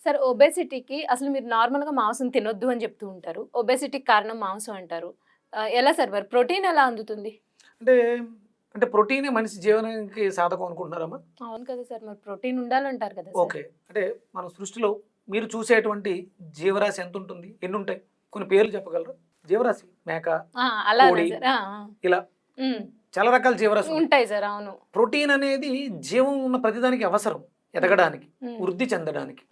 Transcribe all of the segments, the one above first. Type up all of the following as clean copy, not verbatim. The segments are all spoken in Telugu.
సార్ ఒబేసిటీకి అసలు మీరు నార్మల్‌గా మాంసం తినొద్దు అని చెప్తూ ఉంటారు. ఒబేసిటీకి కారణం మాంసం అంటారు. ఎలా సార్ మరి ప్రోటీన్ ఎలా అందుతుంది? అంటే, అంటే ప్రోటీనే మనిషి జీవనానికి సాధకం అనుకుంటున్నారమ్మా? అవును కదా సార్. మరి ప్రోటీన్ ఉండాలంటారు కదా సార్. ఓకే. అంటే మన సృష్టిలో మీరు చూసేటువంటి జీవరాశి ఎంతుంటుంది? ఎన్నుంటాయి? కొన్ని పేర్లు చెప్పగలరా? జీవరాశి మేక, ఆ! అలానా కోడి సార్? ఆ! ఆ! ఇలా హ్మ్. చాలా రకాల జీవరాశులు ఉంటాయి. ఉంటాయి సార్. అవును. ప్రోటీన్ అనేది జీవం ఉన్న ప్రతిదానికి అవసరం. ఎదగడానికి, హ్మ్. వృద్ధి చెందడానికి.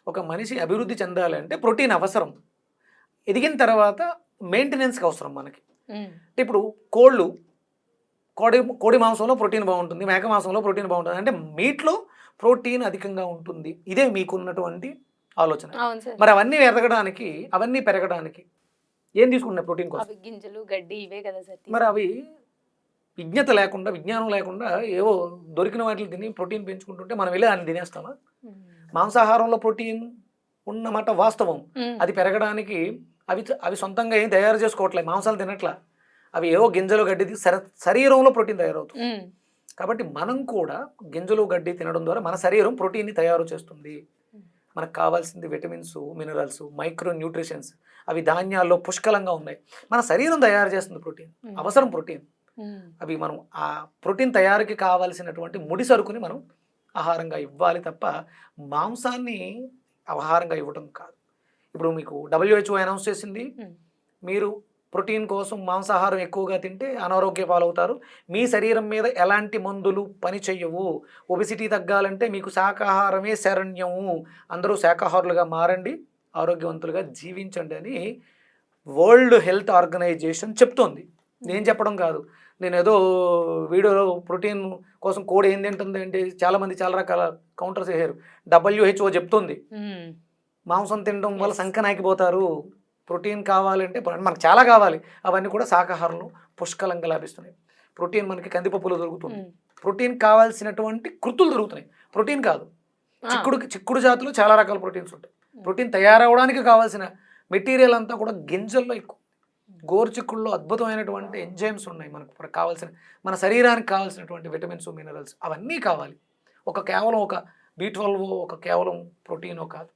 ఒక మనిషి అభివృద్ధి చెందాలంటే ప్రోటీన్ అవసరం. ఎదిగిన తర్వాత మెయింటెనెన్స్‌కి అవసరం మనకి. హ్మ్. అంటే ఇప్పుడు కోళ్ళు, కోడి కోడి మాంసంలో ప్రోటీన్ బావుంటుంది. మేక మాంసంలో ప్రోటీన్ బావుంటుంది. అంటే మీట్‌లో ప్రోటీన్ అధికంగా ఉంటుంది. ఇదే మీకున్నటువంటి ఆలోచన. అవును సార్. మరి అవన్నీ ఎదగడానికి, అవన్నీ పెరగడానికి ఏం తీసుకుంటున్నాయి ప్రోటీన్ కోసం? అవి గింజలు, గడ్డి ఇవే కదా సార్ మరి అవి విజ్ఞత లేకుండా, విజ్ఞానం లేకుండా ఏవో దొరికిన వాటిని తిని ప్రోటీన్ పెంచుకుంటుంటే మనం వెళ్ళి దాన్ని తినేస్తామా? హ్మ్. మాంసాహారంలో ప్రోటీన్ ఉన్నమాట వాస్తవం. హ్మ్. అది పెరగడానికి అవి సొంతంగా ఏం తయారు చేసుకోవట్లే. మాంసాలు తినట్లా. అవి ఏవో గింజలు, గడ్డి శరీరంలో ప్రోటీన్ తయారవుతుంది. హ్మ్. కాబట్టి మనం కూడా గింజలు, గడ్డి తినడం ద్వారా మన శరీరం ప్రోటీన్‌ని తయారు చేస్తుంది. మనకు కావాల్సింది విటమిన్స్, మినరల్స్, మైక్రో న్యూట్రిషన్స్ అవి ధాన్యాల్లో పుష్కలంగా ఉన్నాయి. మన శరీరం తయారు చేస్తుంది ప్రోటీన్. అవసరం ప్రోటీన్. హ్మ్. అవి మనం ఆ ప్రోటీన్ తయారీకి కావాల్సినటువంటి ముడి సరుకుని మనం ఆహారంగా ఇవ్వాలి తప్ప మాంసాన్ని ఆహారంగా ఇవ్వటం కాదు. ఇప్పుడు మీకు WHO అనౌన్స్ చేసింది, హ్మ్. మీరు ప్రోటీన్ కోసం మాంసాహారం ఎక్కువగా తింటే అనారోగ్య పాలవుతారు. మీ శరీరం మీద ఎలాంటి మందులు పని చెయ్యవు. ఒబెసిటీ తగ్గాలంటే మీకు శాకాహారమే శరణ్యము. అందరూ శాకాహారులుగా మారండి, ఆరోగ్యవంతులుగా జీవించండి అని వరల్డ్ హెల్త్ ఆర్గనైజేషన్ చెప్తోంది. నేను చెప్పడం కాదు. నేనేదో వీడియోలో ప్రోటీన్ కోసం కోడి ఏం తింటుంది అంటే చాలామంది చాలా రకాల కౌంటర్స్ వేసారు. WHO చెప్తుంది హ్మ్. మాంసం తినడం వల్ల Yes. సంకనాకిపోతారు. ప్రోటీన్ కావాలంటే మనకు చాలా కావాలి. అవన్నీ కూడా శాకాహారంలో పుష్కలంగా లభిస్తున్నాయి. ప్రోటీన్ మనకి కందిపప్పులో దొరుకుతుంది. హ్మ్. ప్రోటీన్ కావాల్సినటువంటి కృతులు దొరుకుతున్నాయి. ప్రోటీన్ కాదు. ఆ! చిక్కుడు జాతిలో చాలా రకాల ప్రోటీన్స్ ఉంటాయి. ప్రోటీన్ తయారవ్వడానికి కావాల్సిన మెటీరియల్ అంతా కూడా గింజల్లో ఎక్కువ. గోరుచిక్కుడులో అద్భుతమైనటువంటి ఎంజైమ్స్ ఉన్నాయి మనకు కావాల్సిన, మన శరీరానికి కావాల్సినటువంటి విటమిన్స్, మినరల్స్ అవన్నీ కావాలి. కేవలం ఒక B12 కేవలం ప్రోటీనో కాదు.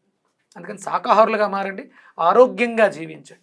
అందుకని శాకాహారులుగా మారండి, ఆరోగ్యంగా జీవించండి.